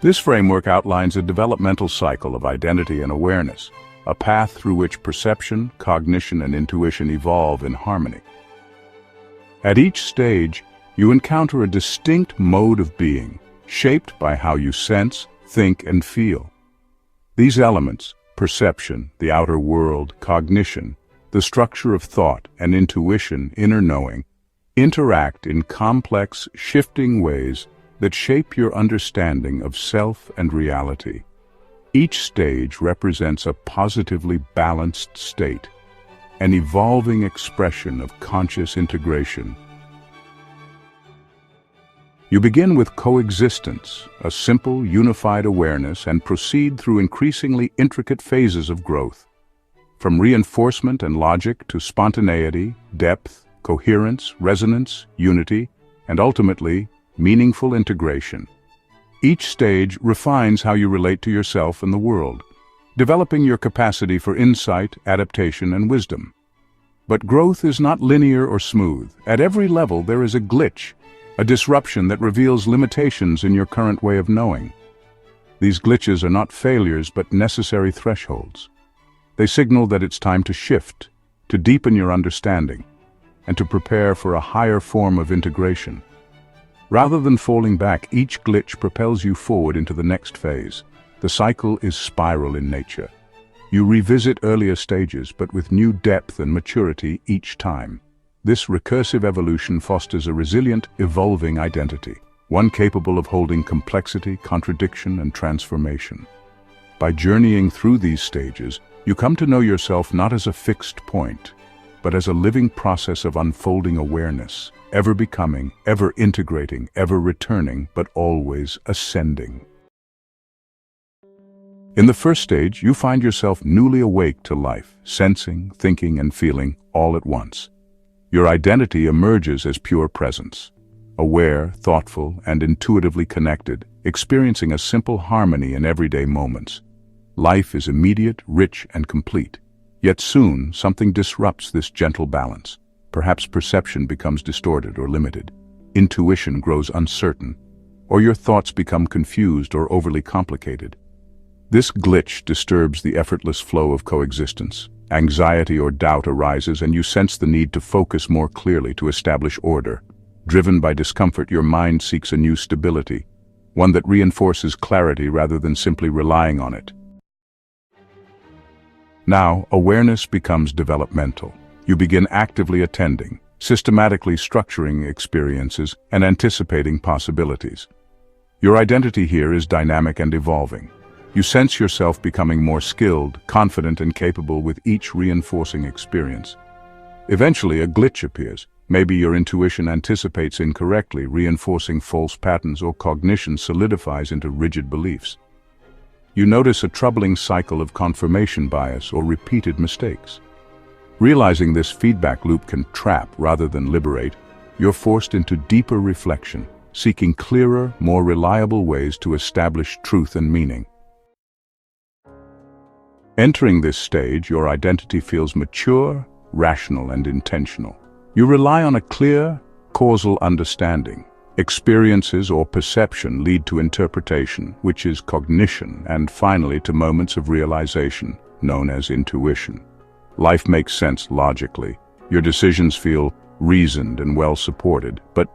This framework outlines a developmental cycle of identity and awareness, a path through which perception, cognition, and intuition evolve in harmony. At each stage, you encounter a distinct mode of being, shaped by how you sense, think, and feel. These elements, perception, the outer world, cognition, the structure of thought, and intuition, inner knowing, interact in complex, shifting ways that shape your understanding of self and reality. Each stage represents a positively balanced state, an evolving expression of conscious integration. You begin with coexistence, a simple, unified awareness, and proceed through increasingly intricate phases of growth. From reinforcement and logic to spontaneity, depth, coherence, resonance, unity, and ultimately, meaningful integration. Each stage refines how you relate to yourself and the world, developing your capacity for insight, adaptation, and wisdom. But growth is not linear or smooth. At every level there is a glitch, a disruption that reveals limitations in your current way of knowing. These glitches are not failures but necessary thresholds. They signal that it's time to shift, to deepen your understanding, and to prepare for a higher form of integration. Rather than falling back, each glitch propels you forward into the next phase. The cycle is spiral in nature. You revisit earlier stages, but with new depth and maturity each time. This recursive evolution fosters a resilient, evolving identity, one capable of holding complexity, contradiction, and transformation. By journeying through these stages, you come to know yourself not as a fixed point, but as a living process of unfolding awareness, ever becoming, ever integrating, ever returning, but always ascending. In the first stage, you find yourself newly awake to life, sensing, thinking, and feeling all at once. Your identity emerges as pure presence, aware, thoughtful, and intuitively connected, experiencing a simple harmony in everyday moments. Life is immediate, rich, and complete. Yet soon, something disrupts this gentle balance. Perhaps perception becomes distorted or limited. Intuition grows uncertain, or your thoughts become confused or overly complicated. This glitch disturbs the effortless flow of coexistence. Anxiety or doubt arises, and you sense the need to focus more clearly to establish order. Driven by discomfort, your mind seeks a new stability, one that reinforces clarity rather than simply relying on it. Now, awareness becomes developmental. You begin actively attending, systematically structuring experiences, and anticipating possibilities. Your identity here is dynamic and evolving. You sense yourself becoming more skilled, confident, and capable with each reinforcing experience. Eventually, a glitch appears. Maybe your intuition anticipates incorrectly, reinforcing false patterns, or cognition solidifies into rigid beliefs. You notice a troubling cycle of confirmation bias or repeated mistakes. Realizing this feedback loop can trap rather than liberate, you're forced into deeper reflection, seeking clearer, more reliable ways to establish truth and meaning. Entering this stage, your identity feels mature, rational, and intentional. You rely on a clear, causal understanding. Experiences or perception lead to interpretation, which is cognition, and finally to moments of realization, known as intuition. Life makes sense logically. Your decisions feel reasoned and well supported, but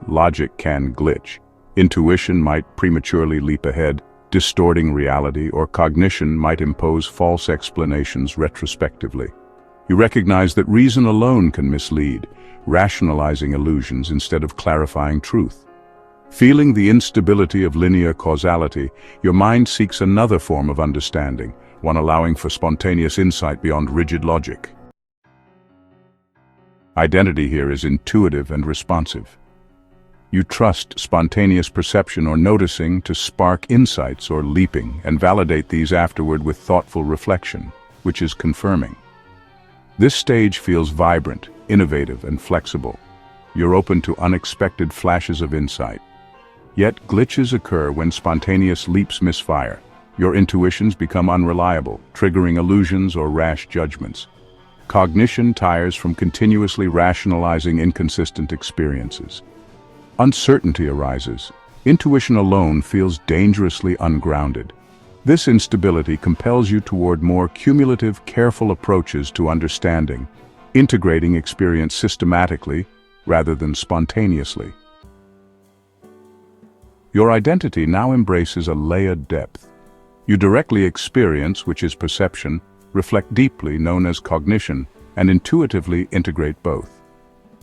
logic can glitch. Intuition might prematurely leap ahead, distorting reality, or cognition might impose false explanations retrospectively. You recognize that reason alone can mislead, rationalizing illusions instead of clarifying truth. Feeling the instability of linear causality, your mind seeks another form of understanding, one allowing for spontaneous insight beyond rigid logic. Identity here is intuitive and responsive. You trust spontaneous perception or noticing to spark insights or leaping, and validate these afterward with thoughtful reflection, which is confirming. This stage feels vibrant, innovative, and flexible. You're open to unexpected flashes of insight. Yet glitches occur when spontaneous leaps misfire. Your intuitions become unreliable, triggering illusions or rash judgments. Cognition tires from continuously rationalizing inconsistent experiences. Uncertainty arises. Intuition alone feels dangerously ungrounded. This instability compels you toward more cumulative, careful approaches to understanding, integrating experience systematically rather than spontaneously. Your identity now embraces a layered depth. You directly experience, which is perception, reflect deeply, known as cognition, and intuitively integrate both.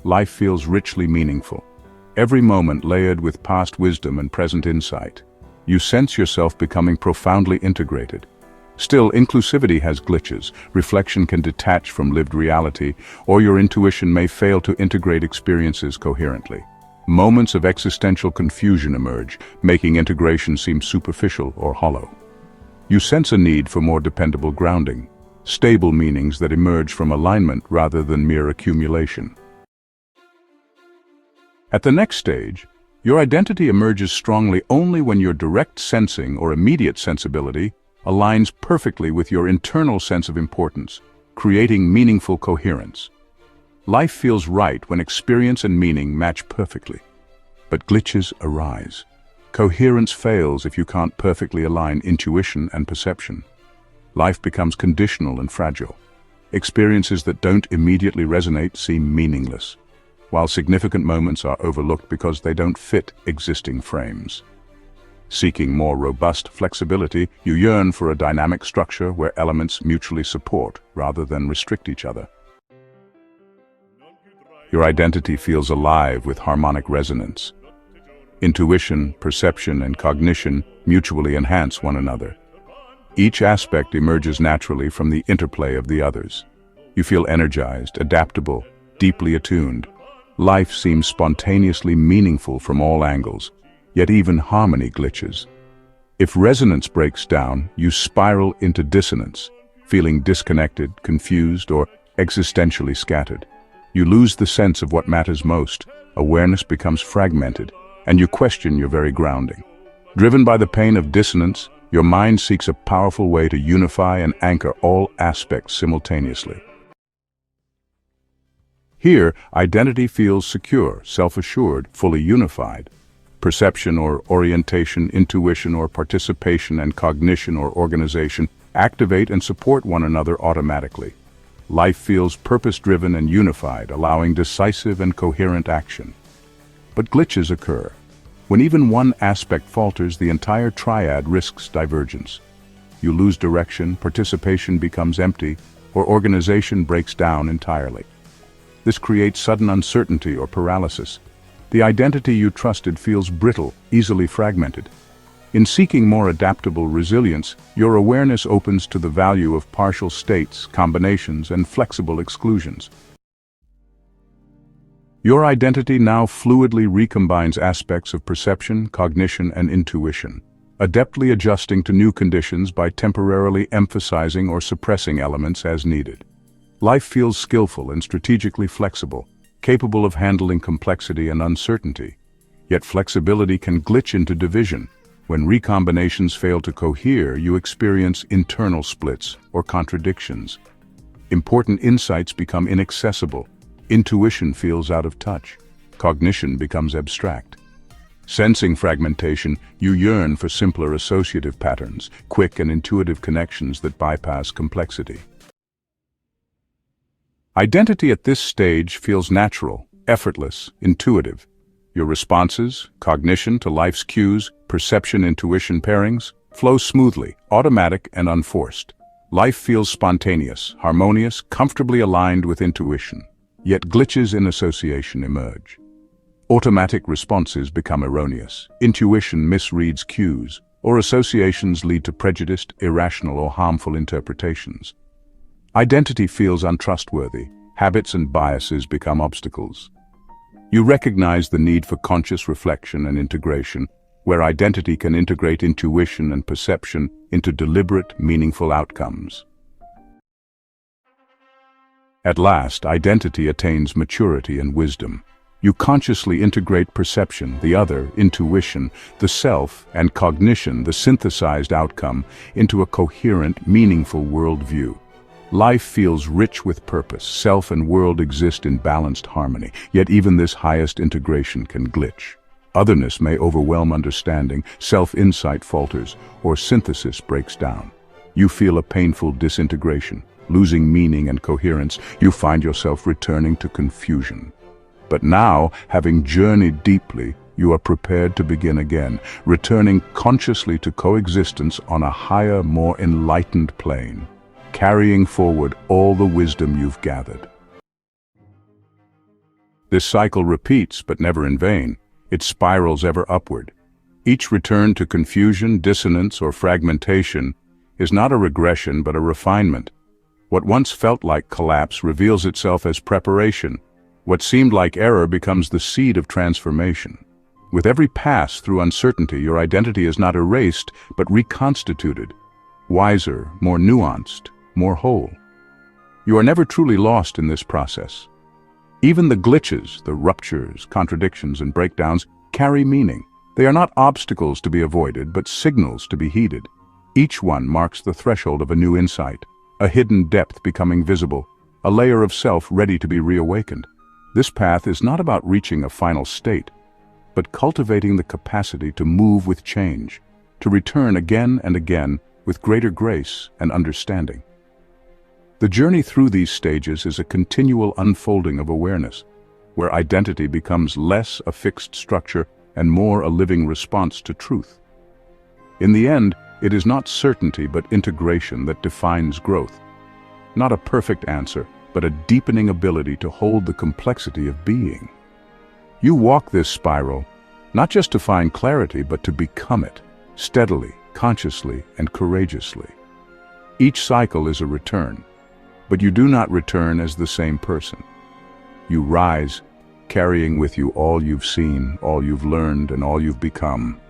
Life feels richly meaningful, every moment layered with past wisdom and present insight. You sense yourself becoming profoundly integrated. Still, inclusivity has glitches. Reflection can detach from lived reality, or your intuition may fail to integrate experiences coherently. Moments of existential confusion emerge, making integration seem superficial or hollow. You sense a need for more dependable grounding, stable meanings that emerge from alignment rather than mere accumulation. At the next stage, your identity emerges strongly only when your direct sensing or immediate sensibility aligns perfectly with your internal sense of importance, creating meaningful coherence. Life feels right when experience and meaning match perfectly. But glitches arise. Coherence fails if you can't perfectly align intuition and perception. Life becomes conditional and fragile. Experiences that don't immediately resonate seem meaningless, while significant moments are overlooked because they don't fit existing frames. Seeking more robust flexibility, you yearn for a dynamic structure where elements mutually support rather than restrict each other. Your identity feels alive with harmonic resonance. Intuition, perception, and cognition mutually enhance one another. Each aspect emerges naturally from the interplay of the others. You feel energized, adaptable, deeply attuned. Life seems spontaneously meaningful from all angles, yet even harmony glitches. If resonance breaks down, you spiral into dissonance, feeling disconnected, confused, or existentially scattered. You lose the sense of what matters most, awareness becomes fragmented, and you question your very grounding. Driven by the pain of dissonance, your mind seeks a powerful way to unify and anchor all aspects simultaneously. Here, identity feels secure, self-assured, fully unified. Perception or orientation, intuition or participation, and cognition or organization activate and support one another automatically. Life feels purpose-driven and unified, allowing decisive and coherent action. But glitches occur. When even one aspect falters, the entire triad risks divergence. You lose direction, participation becomes empty, or organization breaks down entirely. This creates sudden uncertainty or paralysis. The identity you trusted feels brittle, easily fragmented. In seeking more adaptable resilience, your awareness opens to the value of partial states, combinations, and flexible exclusions. Your identity now fluidly recombines aspects of perception, cognition, and intuition, adeptly adjusting to new conditions by temporarily emphasizing or suppressing elements as needed. Life feels skillful and strategically flexible, capable of handling complexity and uncertainty. Yet flexibility can glitch into division. When recombinations fail to cohere, you experience internal splits or contradictions. Important insights become inaccessible. Intuition feels out of touch. Cognition becomes abstract. Sensing fragmentation, you yearn for simpler associative patterns, quick and intuitive connections that bypass complexity. Identity at this stage feels natural, effortless, intuitive. Your responses, cognition to life's cues, perception-intuition pairings, flow smoothly, automatic and unforced. Life feels spontaneous, harmonious, comfortably aligned with intuition. Yet glitches in association emerge. Automatic responses become erroneous. Intuition misreads cues, or associations lead to prejudiced, irrational, or harmful interpretations. Identity feels untrustworthy. Habits and biases become obstacles. You recognize the need for conscious reflection and integration, where identity can integrate intuition and perception into deliberate, meaningful outcomes. At last, identity attains maturity and wisdom. You consciously integrate perception, the other, intuition, the self, and cognition, the synthesized outcome, into a coherent, meaningful worldview. Life feels rich with purpose. Self and world exist in balanced harmony, yet even this highest integration can glitch. Otherness may overwhelm understanding, self-insight falters, or synthesis breaks down. You feel a painful disintegration, losing meaning and coherence. You find yourself returning to confusion. But now, having journeyed deeply, you are prepared to begin again, returning consciously to coexistence on a higher, more enlightened plane, carrying forward all the wisdom you've gathered. This cycle repeats, but never in vain. It spirals ever upward. Each return to confusion, dissonance, or fragmentation is not a regression but a refinement. What once felt like collapse reveals itself as preparation. What seemed like error becomes the seed of transformation. With every pass through uncertainty, your identity is not erased but reconstituted, wiser, more nuanced, more whole. You are never truly lost in this process. Even the glitches, the ruptures, contradictions, and breakdowns carry meaning. They are not obstacles to be avoided, but signals to be heeded. Each one marks the threshold of a new insight, a hidden depth becoming visible, a layer of self ready to be reawakened. This path is not about reaching a final state, but cultivating the capacity to move with change, to return again and again with greater grace and understanding. The journey through these stages is a continual unfolding of awareness, where identity becomes less a fixed structure and more a living response to truth. In the end, it is not certainty but integration that defines growth. Not a perfect answer, but a deepening ability to hold the complexity of being. You walk this spiral, not just to find clarity, but to become it, steadily, consciously, and courageously. Each cycle is a return, but you do not return as the same person. You rise, carrying with you all you've seen, all you've learned, and all you've become.